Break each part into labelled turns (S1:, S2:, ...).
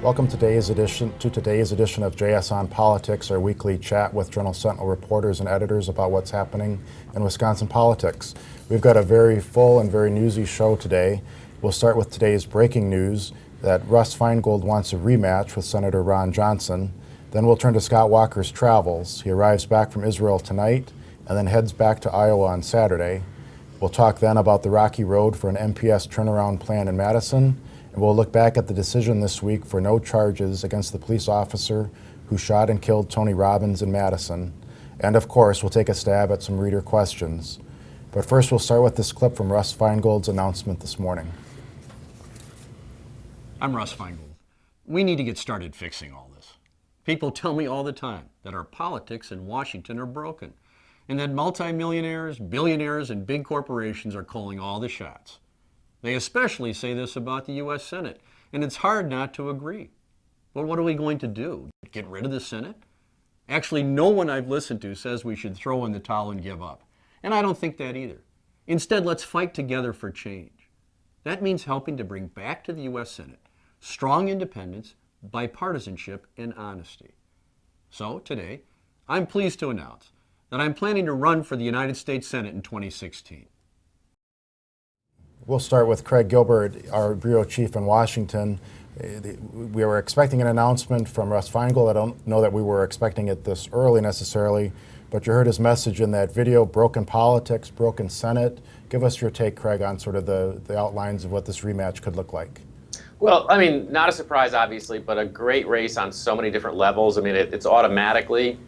S1: Welcome to today's edition of JS on Politics, our weekly chat with Journal Sentinel reporters and editors about what's happening in Wisconsin politics. We've got a very full and very newsy show today. We'll start with today's breaking news that Russ Feingold wants a rematch with Senator Ron Johnson. Then we'll turn to Scott Walker's travels. He arrives back from Israel tonight and then heads back to Iowa on Saturday. We'll talk then about the rocky road for an MPS turnaround plan in Madison. And we'll look back at the decision this week for no charges against the police officer who shot and killed Tony Robbins in Madison. And of course, we'll take a stab at some reader questions. But first, we'll start with this clip from Russ Feingold's announcement this morning.
S2: I'm Russ Feingold. We need to get started fixing all this. People tell me all the time that our politics in Washington are broken and that multimillionaires, billionaires, and big corporations are calling all the shots. They especially say this about the U.S. Senate, and it's hard not to agree. But what are we going to do? Get rid of the Senate? Actually, no one I've listened to says we should throw in the towel and give up. And I don't think that either. Instead, let's fight together for change. That means helping to bring back to the U.S. Senate strong independence, bipartisanship, and honesty. So today, I'm pleased to announce that I'm planning to run for the United States Senate in 2016.
S1: We'll start with Craig Gilbert, our bureau chief in Washington. We were expecting an announcement from Russ Feingold. I don't know that we were expecting it this early necessarily, but you heard his message in that video, broken politics, broken Senate. Give us your take, Craig, on sort of the outlines of what this rematch could look like.
S3: Well, I mean, not a surprise, obviously, but a great race on so many different levels. I mean, it's automatically,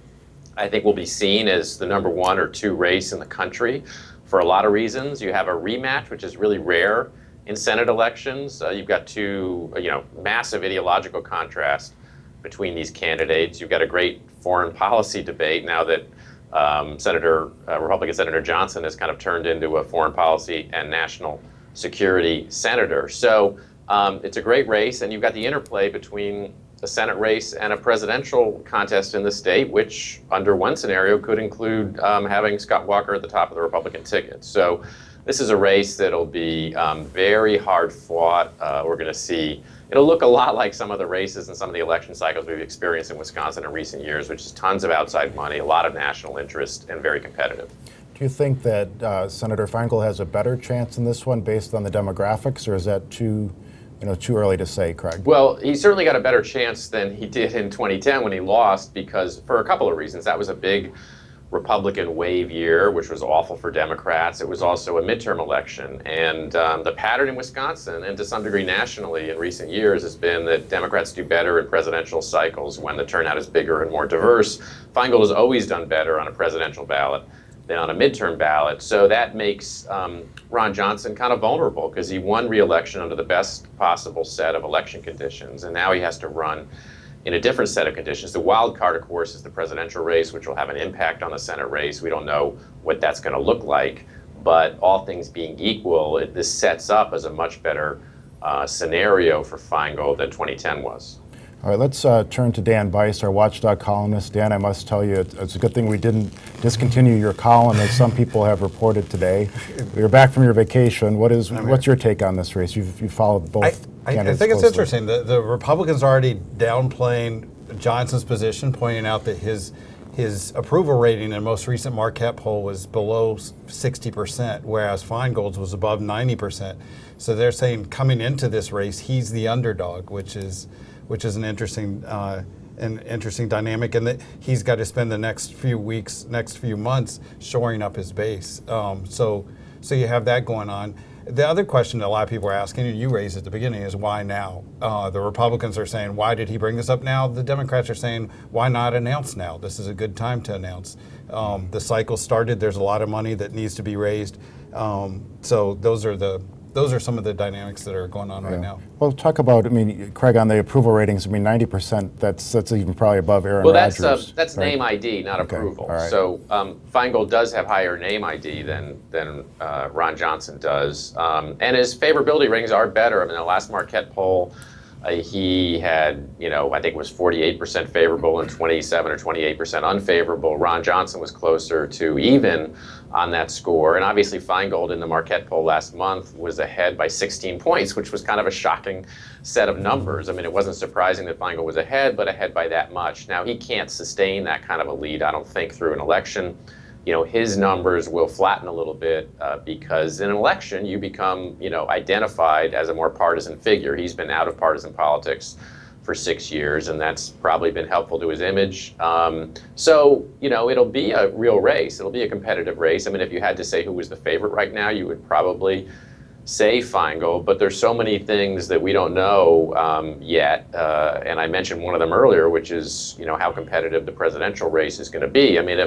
S3: I think, will be seen as the number 1 or 2 race in the country. For a lot of reasons. You have a rematch, which is really rare in Senate elections. You've got two, massive ideological contrast between these candidates. You've got a great foreign policy debate now that Republican Senator Johnson has kind of turned into a foreign policy and national security senator. So it's a great race, and you've got the interplay between a Senate race and a presidential contest in the state, which under one scenario could include having Scott Walker at the top of the Republican ticket. So this is a race that'll be very hard fought. We're going to see, it'll look a lot like some of the races and some of the election cycles we've experienced in Wisconsin in recent years, which is tons of outside money, a lot of national interest, and very competitive.
S1: Do you think that Senator Feingold has a better chance in this one based on the demographics, or is that too early to say, Craig?
S3: Well, he certainly got a better chance than he did in 2010 when he lost, because for a couple of reasons. That was a big Republican wave year, which was awful for Democrats. It was also a midterm election. And the pattern in Wisconsin, and to some degree nationally in recent years, has been that Democrats do better in presidential cycles when the turnout is bigger and more diverse. Feingold has always done better on a presidential ballot than on a midterm ballot. So that makes Ron Johnson kind of vulnerable because he won re-election under the best possible set of election conditions, and now he has to run in a different set of conditions. The wild card, of course, is the presidential race, which will have an impact on the Senate race. We don't know what that's going to look like, but all things being equal, this sets up as a much better scenario for Feingold than 2010 was.
S1: All right, let's turn to Dan Bice, our Watchdog columnist. Dan, I must tell you, it's a good thing we didn't discontinue your column, as some people have reported today. You're back from your vacation. What's your take on this race? You've followed both candidates
S4: I think it's
S1: closely.
S4: interesting. The Republicans are already downplaying Johnson's position, pointing out that his approval rating in most recent Marquette poll was below 60%, whereas Feingold's was above 90%. So they're saying coming into this race, he's the underdog, which is an interesting dynamic, and that he's got to spend the next few weeks, next few months shoring up his base. So you have that going on. The other question that a lot of people are asking, and you raised at the beginning, is why now? The Republicans are saying, why did he bring this up now? The Democrats are saying, why not announce now? This is a good time to announce. The cycle started. There's a lot of money that needs to be raised. So those are some of the dynamics that are going on right now.
S1: Well, talk about, Craig, on the approval ratings, 90%, that's even probably above Aaron
S3: Rodgers.
S1: Well,
S3: that's
S1: right?
S3: name ID, not approval.
S1: Right.
S3: So Feingold does have higher name ID than Ron Johnson does. And his favorability ratings are better. I mean, the last Marquette poll He had, I think it was 48% favorable and 27 or 28% unfavorable. Ron Johnson was closer to even on that score. And obviously Feingold in the Marquette poll last month was ahead by 16 points, which was kind of a shocking set of numbers. I mean, it wasn't surprising that Feingold was ahead, but ahead by that much. Now, he can't sustain that kind of a lead, I don't think, through an election. His numbers will flatten a little bit because in an election, you become, identified as a more partisan figure. He's been out of partisan politics for 6 years, and that's probably been helpful to his image. So, it'll be a real race. It'll be a competitive race. I mean, if you had to say who was the favorite right now, you would probably say Feingold, but there's so many things that we don't know yet. And I mentioned one of them earlier, which is, how competitive the presidential race is going to be. I mean,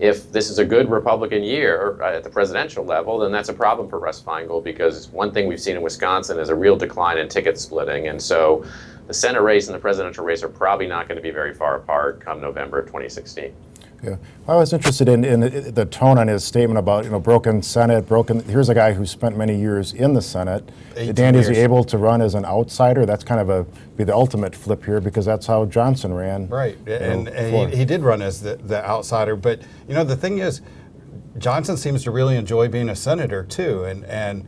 S3: if this is a good Republican year at the presidential level, then that's a problem for Russ Feingold, because one thing we've seen in Wisconsin is a real decline in ticket splitting. And so the Senate race and the presidential race are probably not going to be very far apart come November of 2016.
S1: Yeah, I was interested in the tone on his statement about broken Senate, Here's a guy who spent many years in the Senate. Dan, is he able to run as an outsider? That's kind of be the ultimate flip here, because that's how Johnson ran.
S4: Right, and he did run as the outsider. But the thing is, Johnson seems to really enjoy being a senator too, and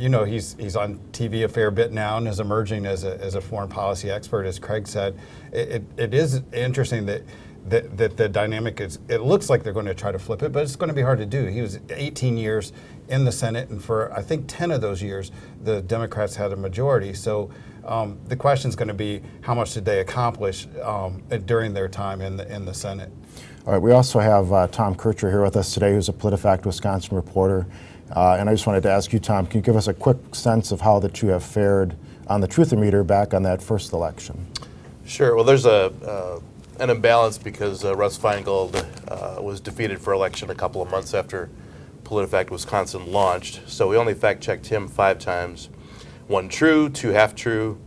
S4: he's on TV a fair bit now and is emerging as a foreign policy expert, as Craig said. It is interesting that the dynamic is, it looks like they're going to try to flip it, but it's going to be hard to do. He was 18 years in the Senate, and for I think 10 of those years, the Democrats had a majority. So the question is going to be, how much did they accomplish during their time in the Senate?
S1: All right, we also have Tom Kircher here with us today, who's a PolitiFact Wisconsin reporter. And I just wanted to ask you, Tom, can you give us a quick sense of how the two have fared on the truthometer back on that first election?
S5: Sure. Well, there's an imbalance because Russ Feingold was defeated for election a couple of months after PolitiFact Wisconsin launched. So we only fact-checked him 5 times. 1 true, 2 half-true,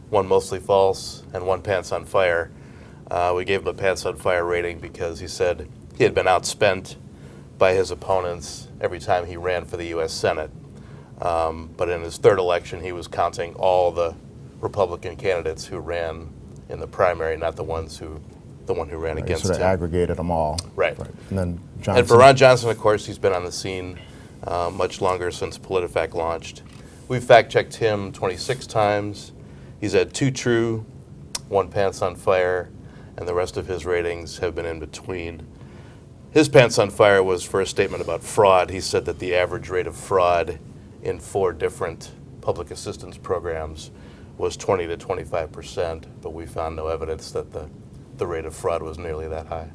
S5: 1 mostly false, and 1 pants on fire. We gave him a pants on fire rating because he said he had been outspent by his opponents every time he ran for the U.S. Senate. But in his third election, he was counting all the Republican candidates who ran in the primary, not the one who ran against
S1: sort
S5: him.
S1: of aggregated them all.
S5: Right.
S1: And then Johnson.
S5: And for Ron Johnson, of course, he's been on the scene much longer since PolitiFact launched. We've fact-checked him 26 times. He's had 2 true, 1 pants on fire, and the rest of his ratings have been in between. His pants on fire was for a statement about fraud. He said that the average rate of fraud in 4 different public assistance programs was 20 to 25%, but we found no evidence that the rate of fraud was nearly that high.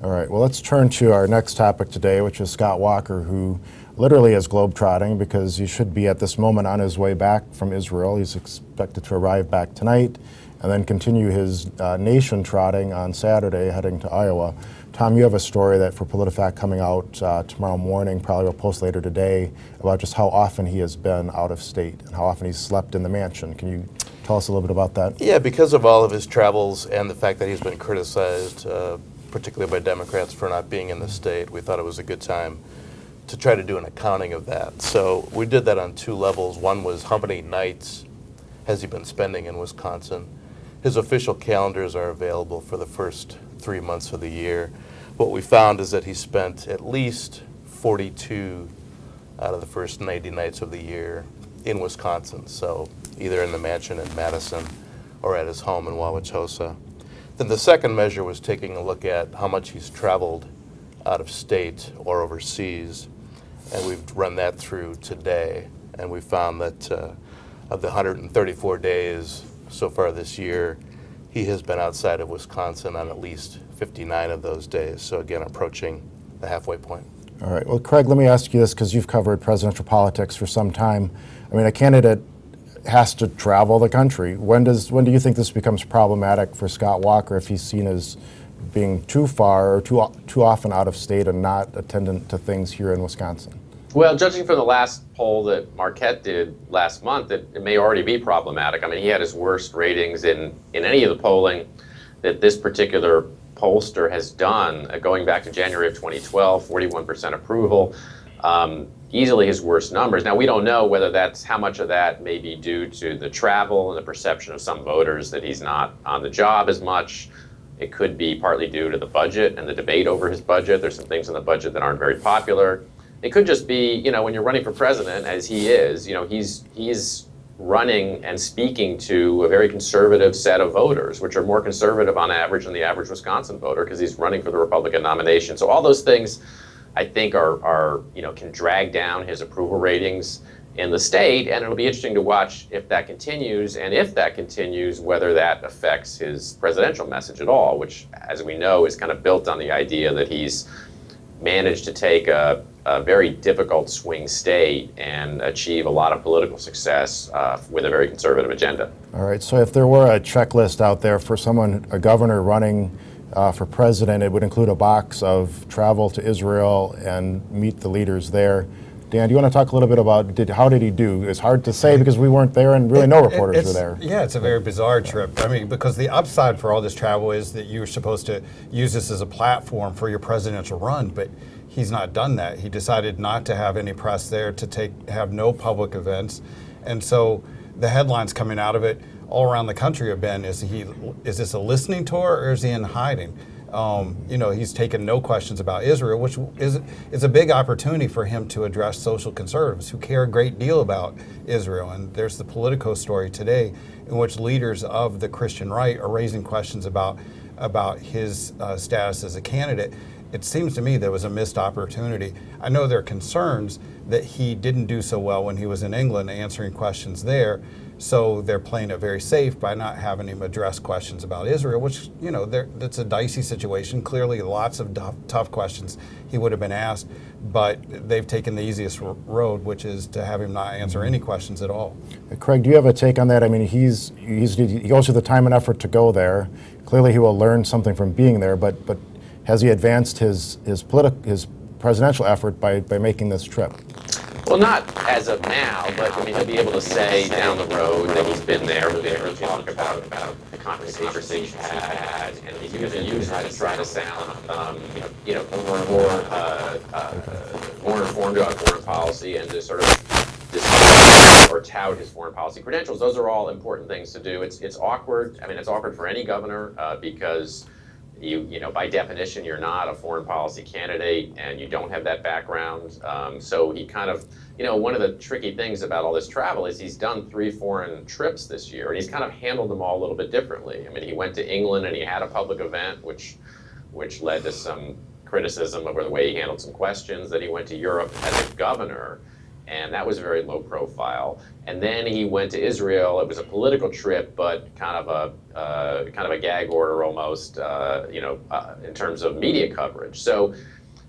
S1: All right, well, let's turn to our next topic today, which is Scott Walker, who literally is globetrotting because he should be at this moment on his way back from Israel. He's expected to arrive back tonight and then continue his nation trotting on Saturday, heading to Iowa. Tom, you have a story that for PolitiFact coming out tomorrow morning, probably will post later today, about just how often he has been out of state and how often he's slept in the mansion. Can you tell us a little bit about that?
S5: Yeah, because of all of his travels and the fact that he's been criticized, particularly by Democrats, for not being in the state, we thought it was a good time to try to do an accounting of that. So we did that on 2 levels. One was how many nights has he been spending in Wisconsin. His official calendars are available for the first 3 months of the year. What we found is that he spent at least 42 out of the first 90 nights of the year in Wisconsin, so either in the mansion in Madison or at his home in Wauwatosa. Then the second measure was taking a look at how much he's traveled out of state or overseas, and we've run that through today, and we found that of the 134 days so far this year, he has been outside of Wisconsin on at least 59 of those days, so again, approaching the halfway point.
S1: All right, well, Craig, let me ask you this, because you've covered presidential politics for some time. I mean, a candidate has to travel the country. When do you think this becomes problematic for Scott Walker if he's seen as being too far or too often out of state and not attendant to things here in Wisconsin?
S3: Well, judging from the last poll that Marquette did last month, it may already be problematic. I mean, he had his worst ratings in any of the polling that this particular pollster has done, going back to January of 2012, 41% approval. easily his worst numbers. Now, we don't know whether that's how much of that may be due to the travel and the perception of some voters that he's not on the job as much. It could be partly due to the budget and the debate over his budget. There's some things in the budget that aren't very popular. It could just be, when you're running for president, as he is, he's running and speaking to a very conservative set of voters, which are more conservative on average than the average Wisconsin voter, because he's running for the Republican nomination. So all those things, I think, are can drag down his approval ratings in the state, and it'll be interesting to watch if that continues, and if that continues, whether that affects his presidential message at all, which, as we know, is kind of built on the idea that he's managed to take a very difficult swing state and achieve a lot of political success with a very conservative agenda.
S1: All right, so if there were a checklist out there for someone, a governor running for president, it would include a box of travel to Israel and meet the leaders there. Dan, do you want to talk a little bit about how did he do? It's hard to say because we weren't there and really no reporters were there.
S4: Yeah, it's a very bizarre trip. I mean, because the upside for all this travel is that you're supposed to use this as a platform for your presidential run, but he's not done that. He decided not to have any press there, to have no public events. And so the headlines coming out of it all around the country have been, is this a listening tour or is he in hiding? He's taken no questions about Israel, which is a big opportunity for him to address social conservatives who care a great deal about Israel. And there's the Politico story today in which leaders of the Christian right are raising questions about his status as a candidate. It seems to me there was a missed opportunity. I know there are concerns that he didn't do so well when he was in England answering questions there. So they're playing it very safe by not having him address questions about Israel, which, that's a dicey situation. Clearly lots of tough questions he would have been asked, but they've taken the easiest road, which is to have him not answer any questions at all.
S1: Craig, do you have a take on that? I mean, he goes through the time and effort to go there. Clearly he will learn something from being there, but has he advanced his presidential effort by making this trip?
S3: Well, not as of now, but he'll be able to say down the road that he's been there. He'll be able to talk about the conversations he's had, and he's going to use that to try to sound, more informed about foreign policy and to sort of discuss or tout his foreign policy credentials. Those are all important things to do. It's awkward. I mean, it's awkward for any governor because by definition, you're not a foreign policy candidate and you don't have that background. So he kind of, one of the tricky things about all this travel is he's done 3 foreign trips this year and he's kind of handled them all a little bit differently. I mean, he went to England and he had a public event, which led to some criticism over the way he handled some questions. Then he went to Europe as a governor, and that was very low profile. And then he went to Israel. It was a political trip, but kind of a gag order almost, in terms of media coverage. So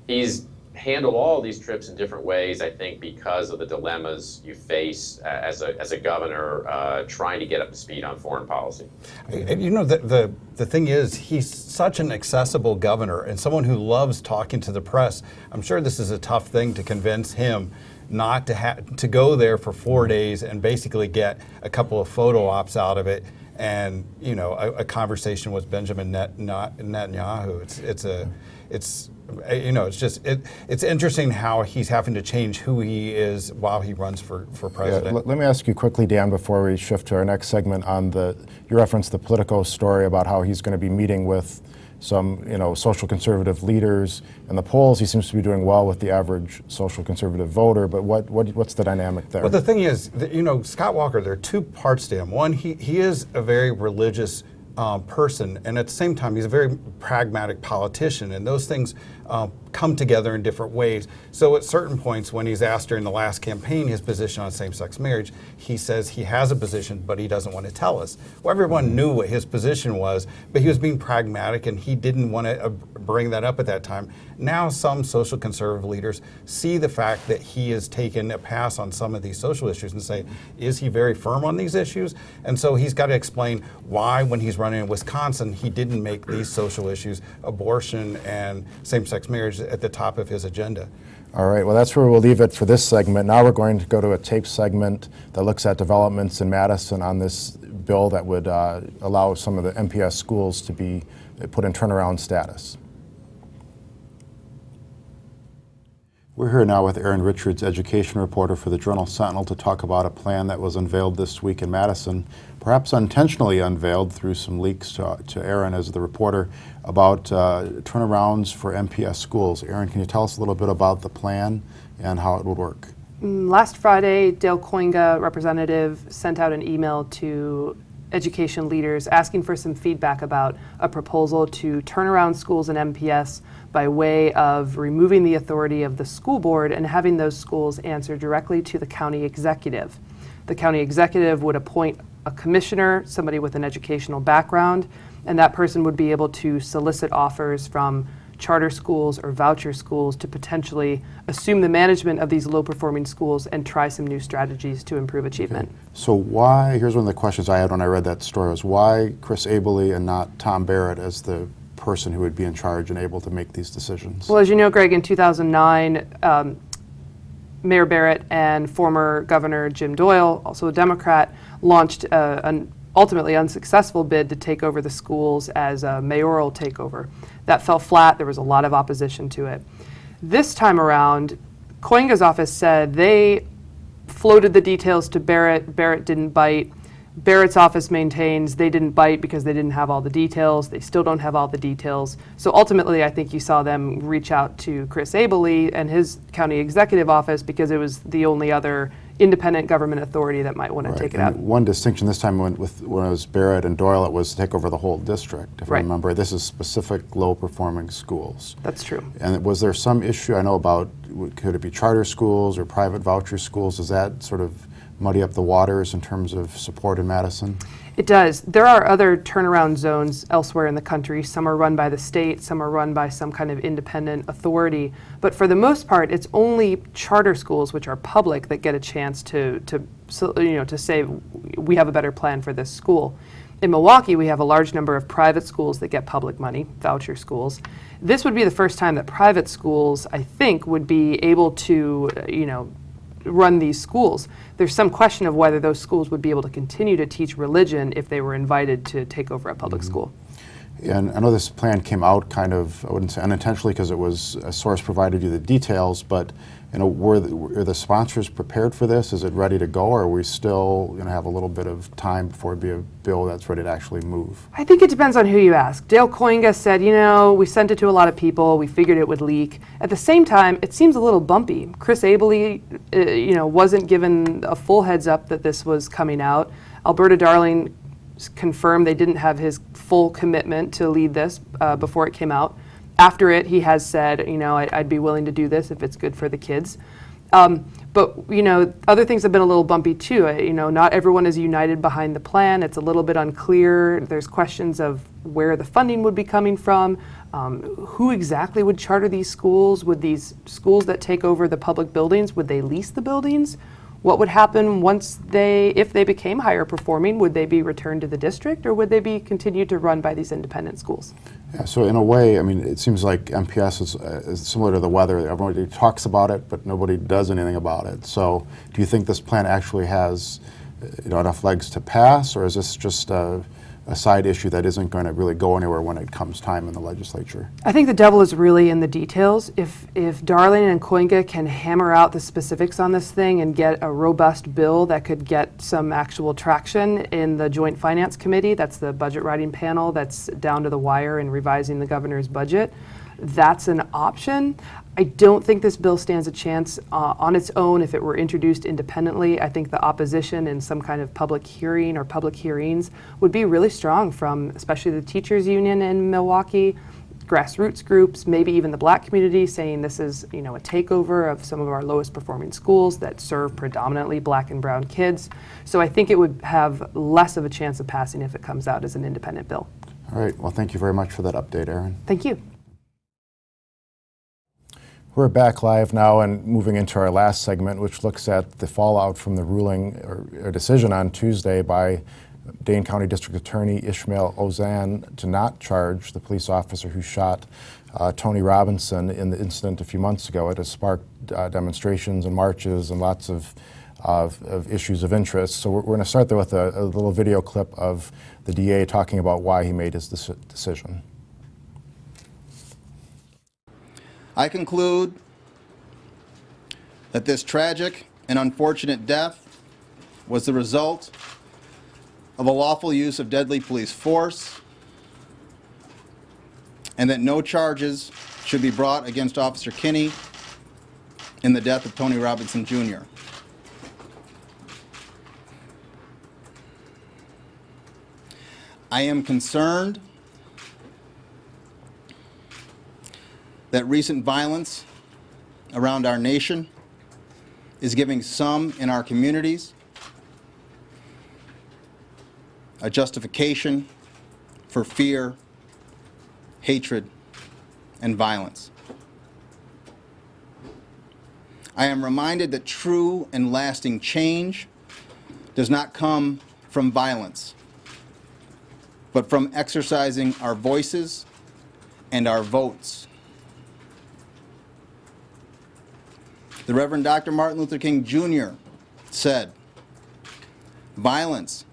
S3: he's handled all these trips in different ways, I think, because of the dilemmas you face as a governor trying to get up to speed on foreign policy.
S4: The thing is, he's such an accessible governor and someone who loves talking to the press. I'm sure this is a tough thing to convince him not to go there for 4 days and basically get a couple of photo ops out of it, and a conversation with Benjamin Netanyahu. It's interesting how he's having to change who he is while he runs for president.
S1: Yeah, let me ask you quickly, Dan, before we shift to our next segment on you referenced the Politico story about how he's going to be meeting with some, social conservative leaders. In the polls, he seems to be doing well with the average social conservative voter, but what's the dynamic there?
S4: Well, the thing is, Scott Walker, there are 2 parts to him. One, he is a very religious person, and at the same time, he's a very pragmatic politician, and those things come together in different ways. So at certain points, when he's asked during the last campaign his position on same-sex marriage, he says he has a position, but he doesn't want to tell us. Well, everyone knew what his position was, but he was being pragmatic, and he didn't want to bring that up at that time. Now some social conservative leaders see the fact that he has taken a pass on some of these social issues and say, is he very firm on these issues? And so he's got to explain why, when he's running in Wisconsin, he didn't make these social issues, abortion and same-sex marriage, at the top of his agenda.
S1: All right, well, that's where we'll leave it for this segment. Now we're going to go to a tape segment that looks at developments in Madison on this bill that would allow some of the MPS schools to be put in turnaround status. We're here now with Aaron Richards, education reporter for the Journal Sentinel, to talk about a plan that was unveiled this week in Madison, perhaps unintentionally unveiled through some leaks to Aaron as the reporter, about turnarounds for MPS schools. Aaron, can you tell us a little bit about the plan and how it would work?
S6: Last Friday, Dale Koinga, representative, sent out an email to education leaders asking for some feedback about a proposal to turn around schools in MPS by way of removing the authority of the school board and having those schools answer directly to the county executive. The county executive would appoint a commissioner, somebody with an educational background, and that person would be able to solicit offers from charter schools or voucher schools to potentially assume the management of these low-performing schools and try some new strategies to improve achievement.
S1: Okay. So why, here's one of the questions I had when I read that story, was why Chris Abele and not Tom Barrett as the person who would be in charge and able to make these decisions?
S6: Well, as you know, Greg, in 2009, Mayor Barrett and former Governor Jim Doyle, also a Democrat, launched an ultimately unsuccessful bid to take over the schools as a mayoral takeover. That fell flat. There was a lot of opposition to it. This time around, Koinga's office said they floated the details to Barrett. Barrett didn't bite. Barrett's office maintains they didn't bite because they didn't have all the details. They still don't have all the details. So ultimately, I think you saw them reach out to Chris Abele and his county executive office because it was the only other independent government authority that might want to take it out.
S1: One distinction this time when it was Barrett and Doyle, it was to take over the whole district. If I remember, this is specific low-performing schools.
S6: That's true.
S1: And was there some issue, I know about, could it be charter schools or private voucher schools? Does that sort of muddy up the waters in terms of support in Madison?
S6: It does. There are other turnaround zones elsewhere in the country. Some are run by the state, some are run by some kind of independent authority. But for the most part, it's only charter schools, which are public, that get a chance to say, we have a better plan for this school. In Milwaukee, we have a large number of private schools that get public money, voucher schools. This would be the first time that private schools, I think, would be able to, run these schools. There's some question of whether those schools would be able to continue to teach religion if they were invited to take over a public school.
S1: And I know this plan came out kind of, I wouldn't say unintentionally because it was a source provided you the details, but were the sponsors prepared for this? Is it ready to go, or are we still going to have a little bit of time before it be a bill that's ready to actually move?
S6: I think it depends on who you ask. Dale Koinga said, we sent it to a lot of people, we figured it would leak. At the same time, it seems a little bumpy. Chris Abele, wasn't given a full heads up that this was coming out. Alberta Darling confirmed they didn't have his full commitment to lead this before it came out. After it, he has said, I'd be willing to do this if it's good for the kids. But, other things have been a little bumpy too. Not everyone is united behind the plan. It's a little bit unclear. There's questions of where the funding would be coming from. Who exactly would charter these schools? Would these schools that take over the public buildings, would they lease the buildings? What would happen if they became higher performing? Would they be returned to the district, or would they be continued to run by these independent schools?
S1: Yeah, so in a way, it seems like MPS is similar to the weather. Everybody talks about it, but nobody does anything about it. So do you think this plan actually has enough legs to pass, or is this just a side issue that isn't going to really go anywhere when it comes time in the legislature?
S6: I think the devil is really in the details. If Darling and Koinga can hammer out the specifics on this thing and get a robust bill that could get some actual traction in the Joint Finance Committee, that's the budget writing panel that's down to the wire in revising the governor's budget, that's an option. I don't think this bill stands a chance on its own if it were introduced independently. I think the opposition in some kind of public hearing or public hearings would be really strong from especially the teachers union in Milwaukee, grassroots groups, maybe even the Black community, saying this is a takeover of some of our lowest performing schools that serve predominantly Black and brown kids. So I think it would have less of a chance of passing if it comes out as an independent bill.
S1: All right, well, thank you very much for that update, Aaron.
S6: Thank you.
S1: We're back live now and moving into our last segment, which looks at the fallout from the ruling or decision on Tuesday by Dane County District Attorney Ishmael Ozan to not charge the police officer who shot Tony Robinson in the incident a few months ago. It has sparked demonstrations and marches and lots of issues of interest. So we're going to start there with a little video clip of the DA talking about why he made his decision.
S7: I conclude that this tragic and unfortunate death was the result of a lawful use of deadly police force, and that no charges should be brought against Officer Kinney in the death of Tony Robinson Jr. I am concerned that recent violence around our nation is giving some in our communities a justification for fear, hatred, and violence. I am reminded that true and lasting change does not come from violence, but from exercising our voices and our votes. The Reverend Dr. Martin Luther King Jr. said, "Violence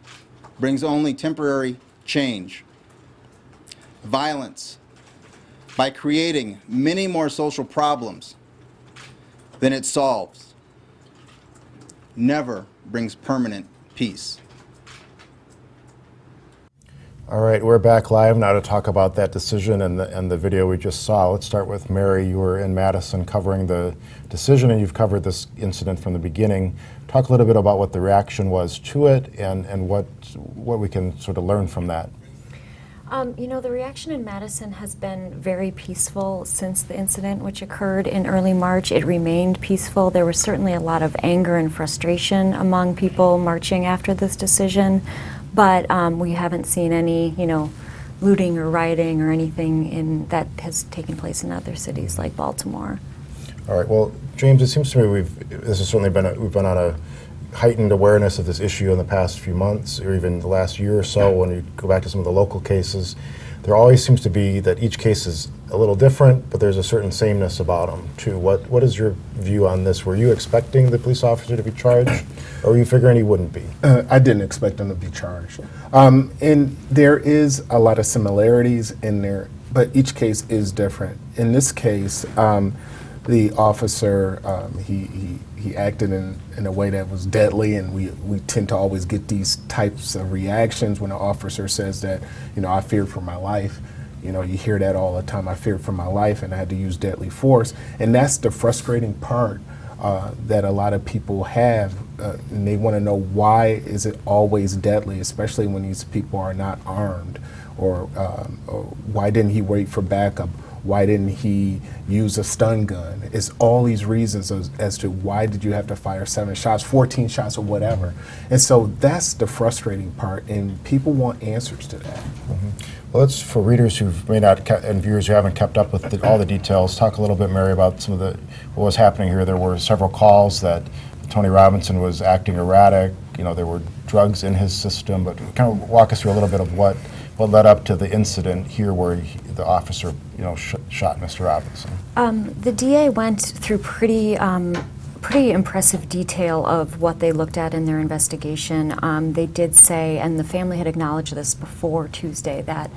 S7: brings only temporary change. Violence, by creating many more social problems than it solves, never brings permanent peace."
S1: All right, we're back live now to talk about that decision and the video we just saw. Let's start with Mary. You were in Madison covering the decision, and you've covered this incident from the beginning. Talk a little bit about what the reaction was to it and what we can sort of learn from that.
S8: You know, the reaction in Madison has been very peaceful since the incident, which occurred in early March. It remained peaceful. There was certainly a lot of anger and frustration among people marching after this decision, but we haven't seen any, looting or rioting or anything that has taken place in other cities like Baltimore.
S1: All right. Well, James, it seems to me we've been on a heightened awareness of this issue in the past few months, or even the last year or so. When you go back to some of the local cases, there always seems to be that each case is a little different, but there's a certain sameness about them too. What is your view on this? Were you expecting the police officer to be charged, or were you figuring he wouldn't be?
S9: I didn't expect him to be charged. And there is a lot of similarities in there, but each case is different. In this case, the officer, he acted in a way that was deadly, and we tend to always get these types of reactions when an officer says that, I feared for my life. You hear that all the time. I feared for my life, and I had to use deadly force. And that's the frustrating part that a lot of people have, and they want to know, why is it always deadly, especially when these people are not armed, or why didn't he wait for backup? Why didn't he use a stun gun? It's all these reasons as to why did you have to fire 7 shots, 14 shots, or whatever. And so that's the frustrating part, and people want answers to that.
S1: Mm-hmm. Well, let's, for readers who may not, and viewers who haven't kept up with all the details, talk a little bit, Mary, about some of what was happening here. There were several calls that Tony Robinson was acting erratic. There were drugs in his system, but kind of walk us through a little bit of what led up to the incident here where the officer, shot Mr. Robinson.
S8: The DA went through pretty impressive detail of what they looked at in their investigation. They did say, and the family had acknowledged this before Tuesday, that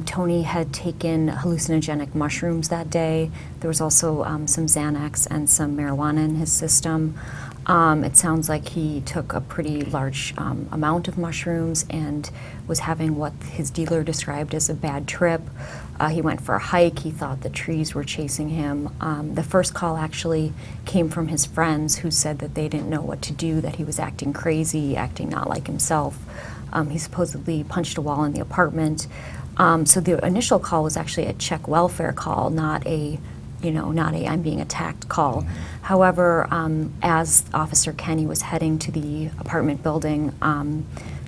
S8: Tony had taken hallucinogenic mushrooms that day. There was also some Xanax and some marijuana in his system. It sounds like he took a pretty large amount of mushrooms and was having what his dealer described as a bad trip. He went for a hike. He thought the trees were chasing him. The first call actually came from his friends, who said that they didn't know what to do, that he was acting crazy, acting not like himself. He supposedly punched a wall in the apartment. So the initial call was actually a check welfare call, not a I'm being attacked call. However, as Officer Kenny was heading to the apartment building,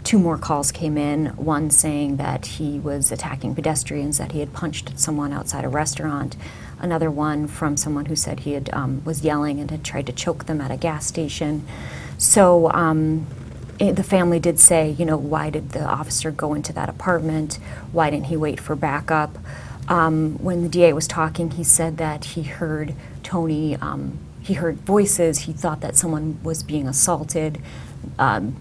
S8: 2 more calls came in, one saying that he was attacking pedestrians, that he had punched someone outside a restaurant, another one from someone who said he had was yelling and had tried to choke them at a gas station. So the family did say, why did the officer go into that apartment? Why didn't he wait for backup? When the DA was talking, he said that he heard Tony, he heard voices, he thought that someone was being assaulted,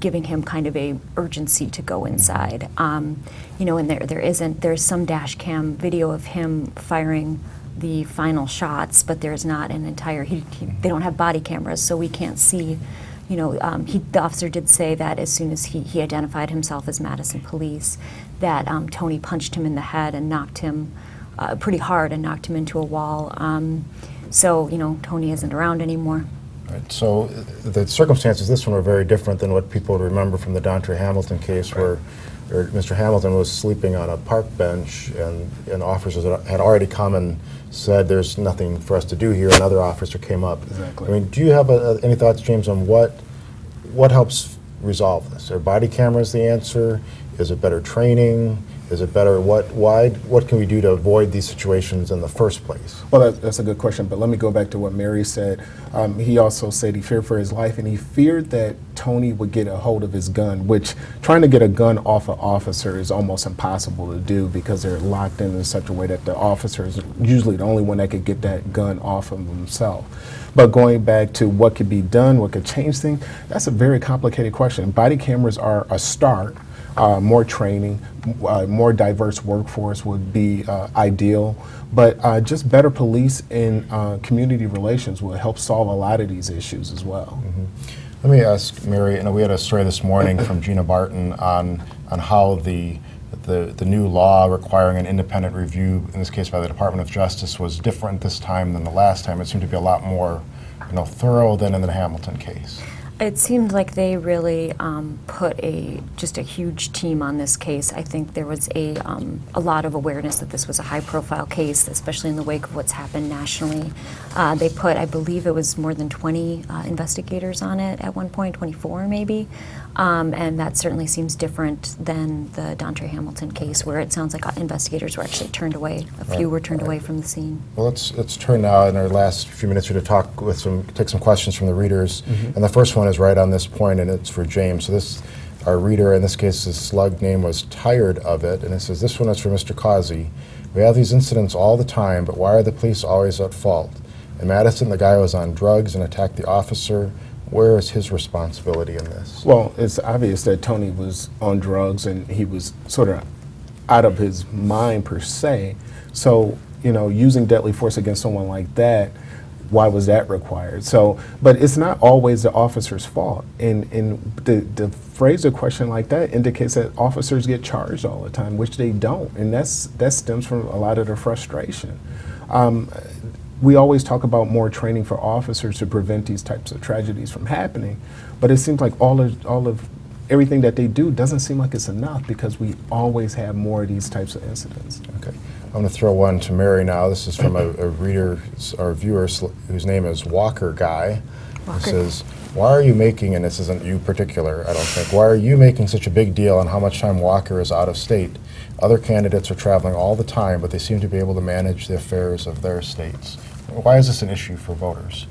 S8: giving him kind of a urgency to go inside. And there's some dash cam video of him firing the final shots, but there's not an entire, they don't have body cameras, so we can't see, you know, the officer did say that as soon as he identified himself as Madison police, that Tony punched him in the head and knocked him pretty hard and knocked him into a wall. So, you know, Tony isn't around anymore.
S1: Right. So the circumstances of this one were very different than what people would remember from the Dontre Hamilton case, where Mr. Hamilton was sleeping on a park bench, and officers had already come and said, "There's nothing for us to do here." Another officer came up.
S9: Exactly.
S1: I mean, do you have any thoughts, James, on what helps resolve this? Are body cameras the answer? Is it better training? Is it better, what can we do to avoid these situations in the first place?
S9: Well, that's a good question, but let me go back to what Mary said. He also said he feared for his life, and he feared that Tony would get a hold of his gun, which trying to get a gun off an officer is almost impossible to do because they're locked in such a way that the officer is usually the only one that could get that gun off of himself. But going back to what could be done, what could change things, that's a very complicated question. Body cameras are a start. More training, more diverse workforce would be ideal, but just better police and community relations will help solve a lot of these issues as well.
S1: Mm-hmm. Let me ask Mary, we had a story this morning from Gina Barton on how the new law requiring an independent review, in this case by the Department of Justice, was different this time than the last time. It seemed to be a lot more thorough than in the Hamilton case.
S8: It seemed like they really put just a huge team on this case. I think there was a lot of awareness that this was a high-profile case, especially in the wake of what's happened nationally. They put, I believe it was more than 20 investigators on it at one point, 24 maybe, and that certainly seems different than the Dontre Hamilton case, where it sounds like investigators were actually turned away. A few were turned away from the scene.
S1: Well, let's turn now in our last few minutes here to take some questions from the readers, and the first one is right on this point, and it's for James. So our reader, in this case, his slug name was Tired of It, and it says, this one is for Mr. Causey. We have these incidents all the time, but why are the police always at fault? In Madison, the guy was on drugs and attacked the officer. Where is his responsibility in this?
S9: Well, it's obvious that Tony was on drugs and he was sort of out of his mind per se. So, using deadly force against someone like that, why was that required? So, but it's not always the officer's fault. And the phrase a question like that indicates that officers get charged all the time, which they don't. And that stems from a lot of the frustration. We always talk about more training for officers to prevent these types of tragedies from happening, but it seems like all of everything that they do doesn't seem like it's enough because we always have more of these types of incidents.
S1: Okay. I'm going to throw one to Mary now. This is from a reader or viewer whose name is Walker Guy. Walker. He says, why are you making, and this isn't you particular, I don't think, why are you making such a big deal on how much time Walker is out of state? Other candidates are traveling all the time, but they seem to be able to manage the affairs of their states. Why is this an issue for voters?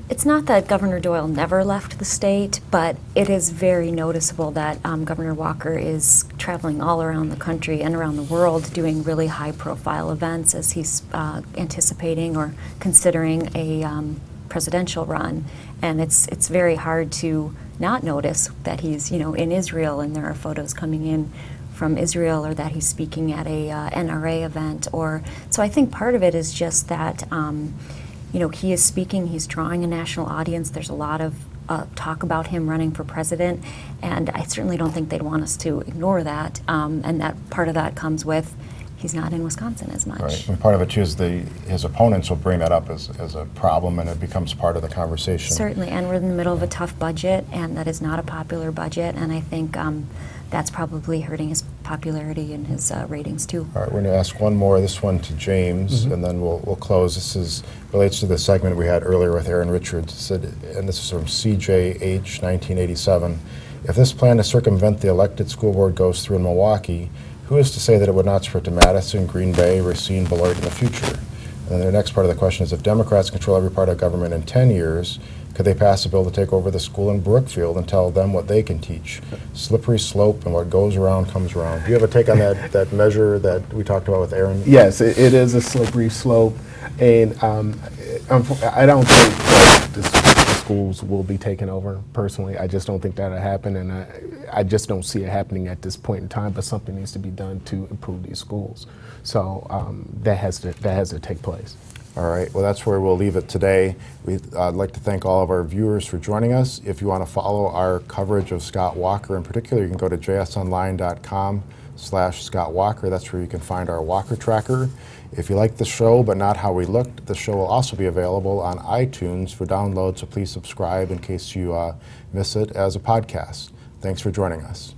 S8: It's not that Governor Doyle never left the state, but it is very noticeable that Governor Walker is traveling all around the country and around the world doing really high-profile events as he's anticipating or considering a presidential run. And it's very hard to not notice that he's in Israel and there are photos coming in from Israel, or that he's speaking at a NRA event, so I think part of it is just that he is speaking, he's drawing a national audience. There's a lot of talk about him running for president, and I certainly don't think they'd want us to ignore that. And that part of that comes with he's not in Wisconsin as much.
S1: Right. And part of it too is his opponents will bring that up as a problem, and it becomes part of the conversation.
S8: Certainly, and we're in the middle of a tough budget, and that is not a popular budget, and I think that's probably hurting his popularity and his ratings too.
S1: All right, we're going to ask one more, this one to James, and then we'll close. This relates to the segment we had earlier with Aaron Richards. It said, and this is from CJH 1987, if this plan to circumvent the elected school board goes through in Milwaukee, who is to say that it would not spread to Madison, Green Bay, Racine, Beloit in the future? And then the next part of the question is, if Democrats control every part of government in 10 years, could they pass a bill to take over the school in Brookfield and tell them what they can teach? Slippery slope, and what goes around comes around. Do you have a take on that measure that we talked about with Aaron?
S9: Yes, it is a slippery slope, and I don't think that the schools will be taken over, personally. I just don't think that'll happen, and I just don't see it happening at this point in time, but something needs to be done to improve these schools. So that has to take place.
S1: All right, well, that's where we'll leave it today. I'd like to thank all of our viewers for joining us. If you want to follow our coverage of Scott Walker in particular, you can go to jsonline.com/Scott Walker. That's where you can find our Walker tracker. If you like the show but not how we looked, the show will also be available on iTunes for download, so please subscribe in case you miss it as a podcast. Thanks for joining us.